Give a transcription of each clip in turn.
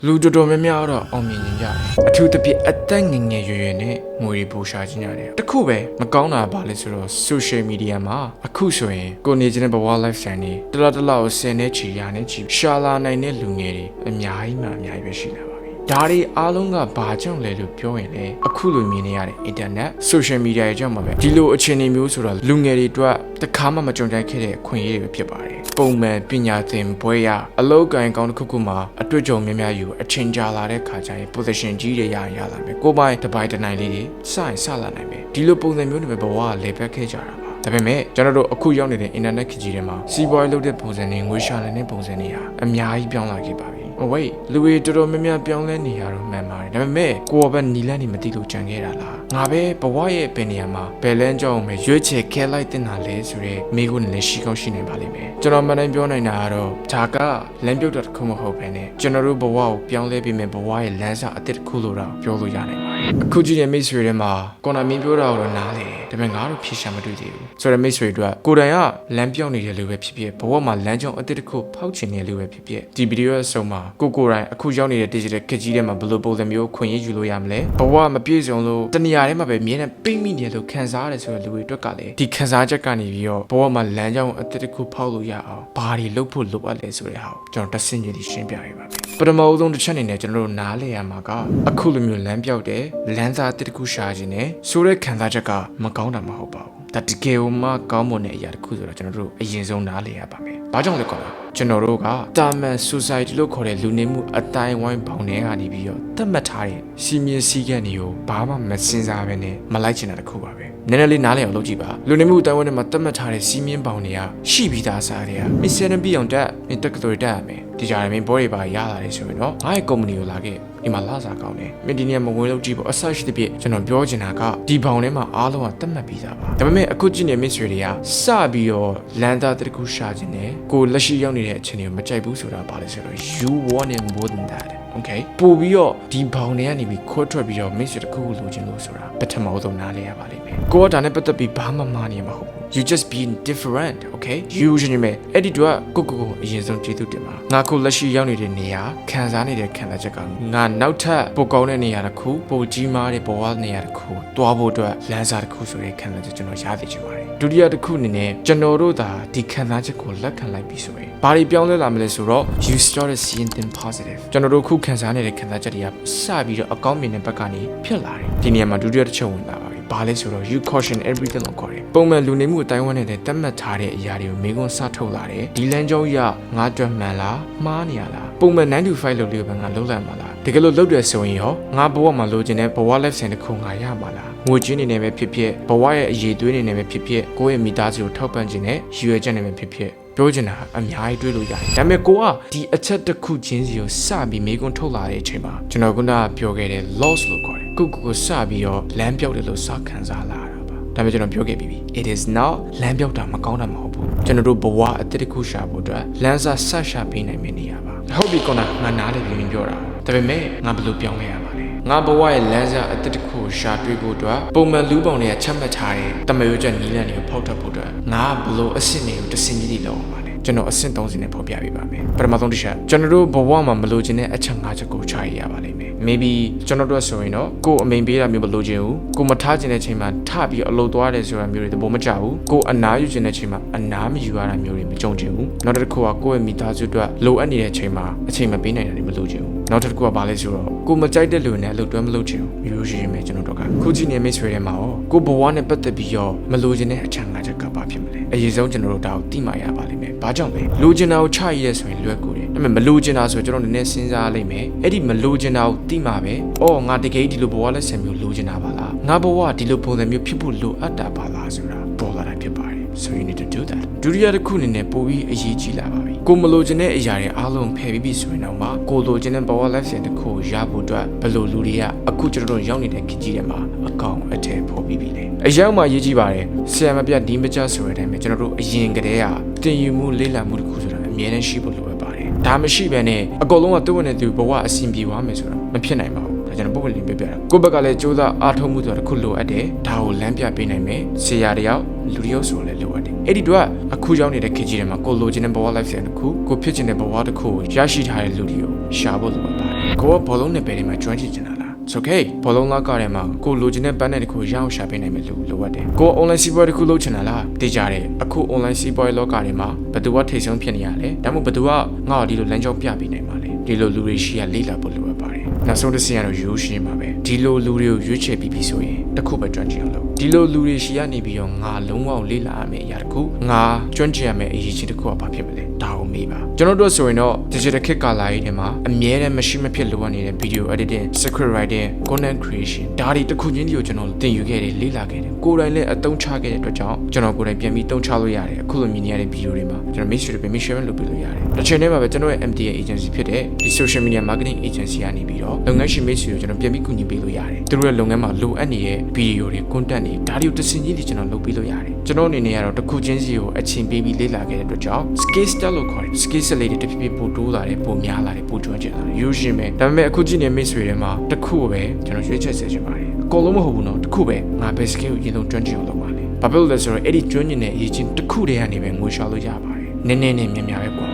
လူတော်တော်များများတော့အောင်မြင်ကြတယ်အထူးသဖြင့်အသက်ငယ်ငယ်ရွယ်ရွယ်နဲ့ငွေတွေပိုရှာခြင်းရတယ်တခုပဲမကောင်းတာပါလဲဆိုတော့ social media မှာအခုဆိုရင်ကိုနေခြင်းတဲ့ဘဝ lifestyle တွေတလားကို10နဲ့ချီရနဲ့ချီရှာလာနိုင်တဲ့လူငယ်တွေအများကြီးပဲရှိလာပါပြီဒါတွေအားလုံးကဘာကြောင့်လဲလို့ပြောရင်လေအခုလိုမြင်နေရတဲ့ internet social media ရဲ့ကြောင့်ပါပဲဒီလိုအခြေအနေမျိုးဆိုတော့လူငယ်တွေအတွက်တခါမှမကြုံတိုင်းခဲ့တဲ့အခွင့်အရေးတွေဖြစ်ပါတယ်ပုံမှန်ပညာသင်ဘွဲရအလောက်ကိုင်းကောင်းတစ်ခုမှာအတွေ့အကြုံများများယူအချိန်ကြာလာတဲ့ခါကျရင် position ကြီးတွေရလာမယ်ကိုပိုင်တစ်ပိုင်းတစ်နိုင်လေးတွေစလာနိုင်မယ်ဒီလိုပုံစံမျိုးတွေပဲဘဝကလေပတ်ခဲ့ကြတာပါဒါပေမဲ့ကျွန်တော်တို့အခုရောက်နေတဲ့ internet ခေတ်ကြီးထဲမှာစီးပွားရေးလုပ်တဲ့ပုံစံတွေငွေရှာနိုင်တဲ့ပုံစံတွေဟာအများကြီးပြောင်းလာခဲ့ပါပြီဝေးလူတွေတော်တော်များများပြောင်းလဲနေရတော့မှန်ပါတယ်ဒါပေမဲ့ကိုယ်ကပဲနီလန်းနေမသိလို့ကြံခဲ့တာလားငါပဲဘဝရဲ့ပင်နေရာမှာဘယ်လန်းကြောင်းပဲရွေးချယ်ခဲလိုက်တင်တာလဲဆိုရဲမိကိုနဲ့လည်းရှိကောင်းရှိနေပါလိမ့်မယ်ကျွန်တော်မှန်တိုင်းပြောနိုင်တာကတော့ဒါကလမ်းပြုတ်တာတစ်ခုမဟုတ်ဘဲနဲ့ကျွန်တော်တို့ဘဝကိုပြောင်းလဲပြီးမဲ့ဘဝရဲ့လမ်းစာအသစ်တစ်ခုလို့တော့ပြောလို့ရနိုင်ပါတယ်အခုကြည့်တဲ့မိတ်ဆွေတွေမှာကိုနာမင်းပြောတာတော့နားလေဒါပေမဲ့ငါတို့ဖြေရှာမတွေ့သေးဘူးဆိုတော့မိတ်ဆွေတို့ကိုယ်တိုင်ကလမ်းပြောင်းနေတဲ့လူပဲဖြစ်ဖြစ်ဘဝမှာလမ်းကြောင်းအသစ်တစ်ခုဖောက်ချင်နေတဲ့လူပဲဖြစ်ဖြစ်ဒီဗီဒီယိုရဲ့အဆုံးမှာကိုယ်တိုင်အခုရောက်နေတဲ့ digital ခက်ကြီးထဲမှာဘယ်လိုပုံစံမျိုးခွင့်ရယူလို့ရမလဲဘဝမပြည့်စုံလို့တနေရာထဲမှာပဲမြင်နေပိတ်မိနေလို့ခံစားရတယ်ဆိုတဲ့လူတွေအတွက်ကလည်းဒီခံစားချက်ကနေပြီးတော့ဘဝမှာလမ်းကြောင်းအသစ်တစ်ခုဖောက်လို့ရအောင်ဘာတွေလုပ်ဖို့လိုအပ်လဲဆိုတဲ့ဟာကိုကျွန်တော်တဆင့်ချင်းရှင်းပြပေးပါမယ်ပထမအဆုံးတစ်ချက်အနေနဲ့ကျွန်တော်တို့နားလည်ရမှာကအခုလိုမျိုးလမ်းပြောက်တဲ့လမ်းစာအသစ်တစ်ခုရှာခြင်းနဲ့ဆိုတဲ့ခံစားချက်ကမကောင်းတာမဟုတ်ပါဘူးဒါတကယ်မှကောင်းမွန်တဲ့အရာတစ်ခုဆိုတော့ကျွန်တော်တို့အရင်ဆုံးနားလည်ရပါမယ်။ဘာကြောင့်လဲကွာကျွန်တော်တို့ကတာမန် society လို့ခေါ်တဲ့လူနေမှုအတိုင်းဝိုင်းပေါင်းတွေကနေပြီးတော့သတ်မှတ်ထားတဲ့စီမင်းစည်းကမ်းတွေကိုဘာမှမစင်စားဘဲနဲ့မလိုက်ချင်တာတစ်ခုပါပဲ။နည်းနည်းလေးနားလည်အောင်လုပ်ကြည့်ပါ။လူနေမှုအတိုင်းဝိုင်းတွေမှာသတ်မှတ်ထားတဲ့စီမင်းပေါင်းတွေကရှိပြီးသားစားတွေကမင်းစနေပြီးအောင်တက်မင်းတက်ကတော်တက်ရမယ်။ဒီကြရမင်းဘောတွေပါရလာတယ်ဆိုရင်တော့ငါ့ရဲ့ company ကိုလာခဲ့ဒီမှာလာစားကောင်းတယ်မင်းဒီနေ့မဝင်လို့ကြည့်ပေါ့အဆက်ရှိတဲ့ပြကျွန်တော်ပြောချင်တာကဒီဘောင်ထဲမှာအားလုံးကသတ်မှတ်ပြီးသားပါဒါပေမဲ့အခုကြည့်နေမိတ်ဆွေတွေကစပြီးတော့လန်သားတစ်ခုရှာခြင်းနဲ့ကိုလက်ရှိရောက်နေတဲ့အခြေအနေကိုမကြိုက်ဘူးဆိုတာပါလဲဆိုတော့ you want it more than that okay ပို့ပြီးတော့ဒီဘောင်ထဲကနေပြီးခွတ်ထွက်ပြီးတော့မိတ်ဆွေတစ်ခုလိုချင်လို့ဆိုတာပထမဆုံးနားလဲရပါလိမ့်မယ်ကိုကဒါနဲ့ပတ်သက်ပြီးဘာမှမနေမှာမဟုတ်ဘူးYou just being different, okay? Usually အဲ့ဒီတော့ကိုအရင်ဆုံးကျေးဇူးတင်ပါငါကိုလက်ရှိရောက်နေတဲ့နေရာခံစားနေတဲ့ခံစားချက်ကငါနောက်ထပ်ပိုကောင်းတဲ့နေရာတစ်ခုပိုကြီးမားတဲ့ဘဝနေရာတစ်ခုတွားဖို့အတွက်လမ်းစာတစ်ခုဆိုတဲ့ခံစားချက်ကျွန်တော်ရသိချင်ပါတယ်ဒုတိယတစ်ခုအနေနဲ့ကျွန်တော်တို့သာဒီခံစားချက်ကိုလက်ခံလိုက်ပြီးဆိုရင်ဘာတွေပြောင်းလဲလာမလဲဆိုတော့ you started seeing them positive ကျွန်တော်တို့ခုခံစားနေတဲ့ခံစားချက်တွေကစပြီးတော့အကောင်းမြင်တဲ့ဘက်ကနေဖြစ်လာတယ်ဒီနေရာမှာဒုတိယတစ်ချက်ဝင်လာပါဘာလဲဆိုတော့ you caution everything လို့ခေါ်တယ်ပုံမှန်လူနေမှုအတိုင်းဝန်းနေတဲ့တတ်မှတ်ထားတဲ့အရာတွေကိုမိကွန်းစထုတ်လာတယ်ဒီလမ်းကြောင်းကြီးကငါအတွက်မှန်လားမှားနေရလားပုံမှန်9 to 5လုပ်လို့ပဲငါလုပ်လိုက်မှာလားတကယ်လို့လုပ်တယ်ဆိုရင်ရောငါဘဝမှာလိုချင်တဲ့ဘဝ life စဉ်တစ်ခုငါရမှာလားငွေချင်းနေနေပဲဖြစ်ဖြစ်ဘဝရဲ့အရေးသွေးနေနေပဲဖြစ်ဖြစ်ကိုယ့်ရဲ့မိသားစုကိုထောက်ပံ့ခြင်းနဲ့ရည်ရွယ်ချက်နေပဲဖြစ်ဖြစ်ပြောချင်တာအများကြီးတွေးလို့ရတယ်ဒါပေမဲ့ကိုကဒီအချက်တစ်ခုချင်းစီကိုစပြီးမိကွန်းထုတ်လာတဲ့အချိန်မှာကျွန်တော်ကပြောခဲ့တဲ့ loss လို့ခေါ်တယ်ကိုစပြီးတော့လမ်းပြောက်တယ်လို့စခံစားလာတာပါဒါပေမဲ့ကျွန်တော်ပြောခဲ့ပြီးပြီ it is not လမ်းပြောက်တာမကောင်းတာမဟုတ်ဘူးကျွန်တော်တို့ဘဝအသစ်တစ်ခုရှာဖို့အတွက်လမ်းစာဆက်ရှာပေးနိုင်မယ့်နေရာပါဟုတ်ပြီကောနာငါနားလေပြင်းပြောတာဒါပေမဲ့ငါဘယ်လိုပြောင်းလဲရမှာလဲငါဘဝရဲ့လမ်းစာအသစ်တစ်ခုကိုရှာတွေ့ဖို့အတွက်ပုံမှန်လူပေါင်းတွေကချက်မှတ်ထားတဲ့တမယိုချက်နီးလန့်တွေကိုဖောက်ထွက်ဖို့အတွက်ငါဘယ်လိုအဆင့်တွေကိုတစ်ဆင့်ကြီးလောက်အောင်ပါလဲကျွန်တော်အဆင့်30နဲ့ဖော်ပြပေးပါမယ်ပထမဆုံးတစ်ချက်ကျွန်တော်တို့ဘဝမှာမလိုချင်တဲ့အချက်5ချက်ကိုချရပါလိမ့်မယ် maybe ကျွန်တော်တို့ဆိုရင်တော့ကိုအမိန်ပေးတာမျိုးမလိုချင်ဘူးကိုမထားချင်တဲ့ချိန်မှာထပြီးအလုပ်သွားတယ်ဆိုတာမျိုးတွေသဘောမကျဘူးကိုအနားယူချင်တဲ့ချိန်မှာအနားမယူရတာမျိုးတွေမကြုံချင်ဘူးနောက်တစ်ခုကကိုရဲ့မိသားစုအတွက်လိုအပ်နေတဲ့ချိန်မှာအချိန်မပေးနိုင်တာတွေမလိုချင်ဘူးနောက်တစ်ခုကဘာလဲဆိုတော့ကိုမကြိုက်တဲ့လူနဲ့အလုပ်တွဲမလုပ်ချင်ဘူးရိုးရိုးမယ်ကျွန်တော်တို့ကခုကြည့်နေမိတ်ဆွေတွေမှာရောကိုဘဝနဲ့ပတ်သက်ပြီးတော့မလိုချင်တဲ့အချက်5ချက်ကဘာဖြစ်မလဲအရေးဆုံးကျွန်တော်တို့ဒါကိုသိမှရပါလိမ့်မယ်ဘာကြောင့်လဲလိုချင်တာကိုချရရဲဆိုရင်လွယ်ကူတယ်ဒါပေမဲ့မလိုချင်တာဆိုကျွန်တော်နည်းနည်းစဉ်းစားလိုက်မယ်အဲ့ဒီမလိုချင်တာကိုသိမှပဲအော်ငါတကယ်ဒီလိုဘဝလက်ဆံမျိုးလိုချင်တာပါလားငါဘဝဒီလိုပုံစံမျိုးဖြစ်ဖို့လိုအပ်တာပါလားဆိုတာပေါ်လာတာဖြစ်ပါတယ် so you need to do that ဒုတိယတစ်ခုအနေနဲ့ပိုပြီးအရေးကြီးလာပါပြီကိုမလိုချင်တဲ့အရာတွေအားလုံးဖယ်ပြီးပြီဆိုရင်တော့မှကိုလိုချင်တဲ့ဘဝလက်ဆံတစ်ခုရဖို့အတွက်ဘယ်လိုလူတွေကအခုကျွန်တော်တို့ရောက်နေတဲ့ခေတ်ကြီးထဲမှာအကောင်အထည်ဖော်ပြီးပြီလေအရောက်မှရေးကြည့်ပါတယ်ဆရာမပြတ်ဒီမကျဆိုတဲ့အတိုင်းပဲကျွန်တော်တို့အရင်ကတည်းကတင်ယူမှုလေ့လာမှုတစ်ခုဆိုတာအမြဲတမ်းရှိဖို့လိုအပ်ပါတယ်ဒါမရှိဘဲနဲ့အကုန်လုံးကသူ့ဝင်နေသူဘဝအဆင်ပြေသွားမယ်ဆိုတာမဖြစ်နိုင်ပါဘူးဒါကျွန်တော်ပုံမှန်လင်းပြပြတာကိုယ့်ဘက်ကလည်းစူးစမ်းအားထုတ်မှုဆိုတာတစ်ခုလိုအပ်တယ်ဒါကိုလမ်းပြပေးနိုင်မယ်ဆရာတယောက်လူတယောက်ဆိုလည်းလိုအပ်တယ်အဲ့ဒီတော့အခုရောက်နေတဲ့ခေတ်ကြီးထဲမှာကိုလိုချင်တဲ့ဘဝ life တစ်ခုကိုဖြစ်ချင်တဲ့ဘဝတစ်ခုကိုရရှိထားတဲ့လူတွေကိုရှာဖို့လိုအပ်ပါတယ် ကိုကဘောလုံးနဲ့ပဲဒီမှာကျွမ်းကျင်နေတာလား It's okay ဘောလုံးလားကားထဲမှာကိုလိုချင်တဲ့ပန်းနဲ့တခုရအောင်ရှာပေးနိုင်မယ်လို့လိုအပ်တယ်ကို online စီးပွားတစ်ခုလုပ်ချင်တာလားသိကြတယ်အခု online စီးပွားလောကထဲမှာဘယ်သူကထိတ်ဆုံးဖြစ်နေရလဲဒါမှမဟုတ်ဘယ်သူကငါ့ကိုဒီလိုလမ်းကြောင်းပြပေးနိုင်မှာလဲဒီလိုလူတွေရှိရလေ့လာဖို့လိုအပ်ပါတယ်နောက်ဆုံးတစ်ဆင့်ကတော့ရိုးရှင်းပါပဲဒီလိုလူတွေကိုရွေးချယ်ပြီးပြီဆိုရင်တစ်ခုပဲကျွမ်းကျင်အောင်လုပ်ဒီလိုလူတွေရှိရနေပြီးတော့ငါလုံးဝလေ့လာရမယ့်အရာတစ်ခုငါကျွမ်းကျင်ရမယ့်အရေးကြီးတစ်ခုကဘာဖြစ်မလဲဒါကိုမေးပါကျွန်တော်တို့ဆိုရင်တော့ digital ခေတ်ကာလကြီးထဲမှာအမြဲတမ်းမရှိမဖြစ်လိုအပ်နေတဲ့ video editing script writing content creation ဒါတွေတစ်ခုချင်းတွေကိုကျွန်တော်သင်ယူခဲ့တယ်လေ့လာခဲ့တယ်ကိုယ်တိုင်လည်းအသုံးချခဲ့တဲ့အတွက်ကြောင့်ကျွန်တော်ကိုယ်တိုင်ပြန်ပြီးသုံးချလို့ရတယ်အခုလိုမြင်နေရတဲ့ video တွေမှာကျွန်တော် make sure ပြန်ပြီး share လုပ်ပေးလို့ရတယ်တစ်ချိန်တည်းမှာပဲကျွန်တော်ရဲ့ MTA agency ဖြစ်တဲ့ဒီ social media marketing agency ကနေပြီးတော့လုပ်ငန်းရှင်မိတ်ဆွေကိုကျွန်တော်ပြန်ပြီးကူညီပေးလို့ရတယ်သူတို့ရဲ့လုပ်ငန်းမှာလိုအပ်နေတဲ့ video တွေ content တွေဒါတွေကိုတစ်စင်ကြီးတွေကျွန်တော်လုပ်ပေးလို့ရတယ်ကျွန်တော်အနေနဲ့ကတော့တစ်ခုချင်းစီကိုအချိန်ပေးပြီးလေ့လာခဲ့တဲ့အတွက်ကြောင့် skill set လို့ခေါ်တယ် skill set လေးတွေတစ်ဖြည်းဖြည်းပိုတိုးလာတယ်ပိုများလာတယ်ပိုကျွမ်းကျင်လာတယ်ရိုးရှင်းပဲဒါပေမဲ့အခုကြည့်နေမိတ်ဆွေတွေမှာတစ်ခုပဲကျွန်တော်ရွေးချက်ဆက်ချင်ပါတယ်အကုန်လုံးမဟုတ်ဘူးနော်တစ်ခုပဲငါပဲ skill ကိုအရင်ဆုံးကျွမ်းကျင်အောင်လုပ်ပါလေဘာဖြစ်လို့လဲဆိုတော့အဲ့ဒီကျွမ်းကျင်တဲ့အရေးချင်းတစ်ခုတည်းကနေပဲငွေရှာလို့ရပါတယ်နည်းနည်းနဲ့များများပဲကွာ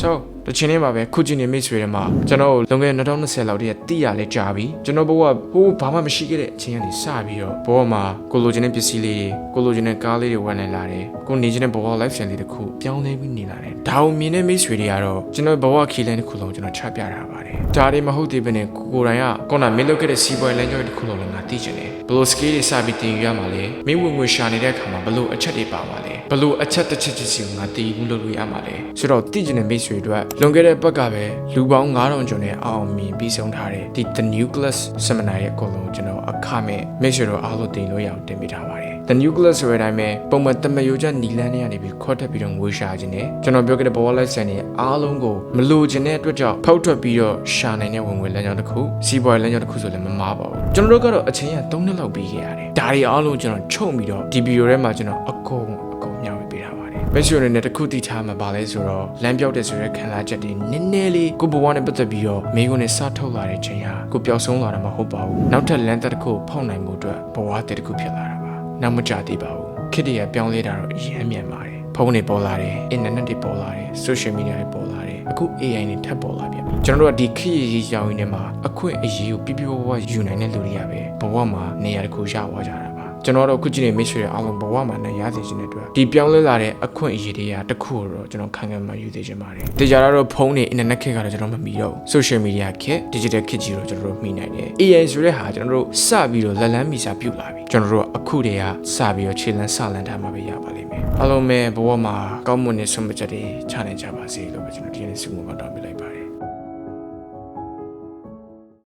so တချင်နေမှာပဲခုကြည့်နေမိတ်ဆွေတွေမှာကျွန်တော်လွန်ခဲ့တဲ့2020လောက်တည်းကတိရလဲကြာပြီကျွန်တော်ဘဝဟိုးဘာမှမရှိခဲ့တဲ့အချိန်ကနေစပြီးတော့ဘဝမှာကိုလိုချင်တဲ့ပစ္စည်းလေးတွေကိုလိုချင်တဲ့ကားလေးတွေဝယ်နိုင်လာတယ်ကိုနေချင်တဲ့ဘဝ life style လေးတစ်ခုပြောင်းလဲပြီးနေလာတယ်ဒါကိုမြင်တဲ့မိတ်ဆွေတွေကတော့ကျွန်တော်ဘဝခီးလန်းတစ်ခုလုံးကျွန်တော်ချပြထားပါတယ်ဒါတွေမဟုတ်သေးဘဲနဲ့ကိုယ်တိုင်ကခုနမင်းလုပ်ခဲ့တဲ့စီးပွားရေးလမ်းကြောင်းတစ်ခုလုံးလည်းငါသိချင်တယ်ဘယ်လို skill တွေစပြီးသင်ယူရမှာလဲမင်းဝင်ငွေရှာနေတဲ့အခါမှာဘယ်လိုအချက်တွေပါမှာလဲဘယ်လိုအချက်တစ်ချက်ချင်းစီကိုငါသိမှုလုပ်လို့ရမှာလဲဆိုတော့သိချင်တဲ့မိတ်ဆွေတွေလွန်ခဲ့တဲ့ဘက်ကပဲလူပေါင်း9000ကျော်နဲ့အောင်မြင်ပြီးဆုံးထားတဲ့ဒီ The Nucleus Seminar ရဲ့အကုန်လုံးကျွန်တော်အခမဲ့မိတ်ဆွေတို့အားလုံးတင်လို့ရအောင်တင်ပေးထားပါတယ် The Nucleus ဆိုတဲ့အတိုင်းပဲပုံမှန်တမယိုချက်နီလန်းတွေကနေပြီးခေါ်ထပ်ပြီးတော့ငွေရှာခြင်းနဲ့ကျွန်တော်ပြောခဲ့တဲ့ Power Life Style နဲ့အားလုံးကိုမလိုချင်တဲ့အတွက်ကြောင့်ဖောက်ထွက်ပြီးတော့ရှာနိုင်တဲ့ဝင်ငွေလမ်းကြောင်းတစ်ခုစီးပွားရေးလမ်းကြောင်းတစ်ခုဆိုလည်းမမားပါဘူးကျွန်တော်တို့ကတော့အချိန်ရ3နှစ်လောက်ပြီးခဲ့ရတယ်ဒါတွေအားလုံးကျွန်တော်ချုပ်ပြီးတော့ဒီဗီဒီယိုထဲမှာကျွန်တော်အကုန်မျှဝေပေးထားပါတယ်မိတ်ဆွေတွေနဲ့တစ်ခုတည်ထားမှာပါလဲဆိုတော့လမ်းပြောက်တဲ့ဆိုရဲခံစားချက်တွေနည်းနည်းလေးကိုဘဝနဲ့ပတ်သက်ပြီးတော့မိကုန်းနဲ့စထုတ်လာတဲ့ချိန်ဟာကိုပျောက်ဆုံးလာတာမဟုတ်ပါဘူးနောက်ထပ်လမ်းတစ်ခုဖောက်နိုင်မှုအတွက်ဘဝတစ်ခုဖြစ်လာတာပါနောက်မကြသေးပါဘူးခေတ်တည်းပြောင်းလဲတာတော့အရင်မြန်ပါတယ်ဖုန်းတွေပေါ်လာတယ်အင်တာနက်တွေပေါ်လာတယ် social media တွေပေါ်လာတယ်အခု AI တွေထပ်ပေါ်လာပြန်ပြီကျွန်တော်တို့ကဒီခေတ်ရေးကြောင်းရင်းထဲမှာအခွင့်အရေးကိုပြပြဝဝယူနိုင်တဲ့လူတွေကပဲဘဝမှာနေရာတစ်ခုရသွားကြတာကျွန်တော်တို့အခုကြည့်နေမိတ်ဆွေတွေအားလုံးဘဝမှာနိုင်ရစေခြင်းတဲ့အတွက်ဒီပြောင်းလဲလာတဲ့အခွင့်အရေးတွေကတစ်ခုတော့ကျွန်တော်ခံခံမှယူသေးခြင်းပါတယ်။တရားတော့ဖုန်းတွေ internet ခေတ်ကတော့ကျွန်တော်မမီတော့ဘူး။ social media ခေတ် digital ခေတ်ကြီးတော့ကျွန်တော်တို့မှီနိုင်တယ်။ AI ဆိုတဲ့ဟာကျွန်တော်တို့စပြီးတော့လက်လန်းမီစာပြုတ်လာပြီ။ကျွန်တော်တို့အခုတည်းကစပြီးတော့ခြေလန်းစလန်းထားမှပဲရပါလိမ့်မယ်။အားလုံးပဲဘဝမှာကောင်းမွန်တဲ့ဆုံးဖြတ်ချက်တွေချနိုင်ကြပါစေလို့ပဲကျွန်တော်ဒီနေ့ဆုမတောင်းပေးလိုက်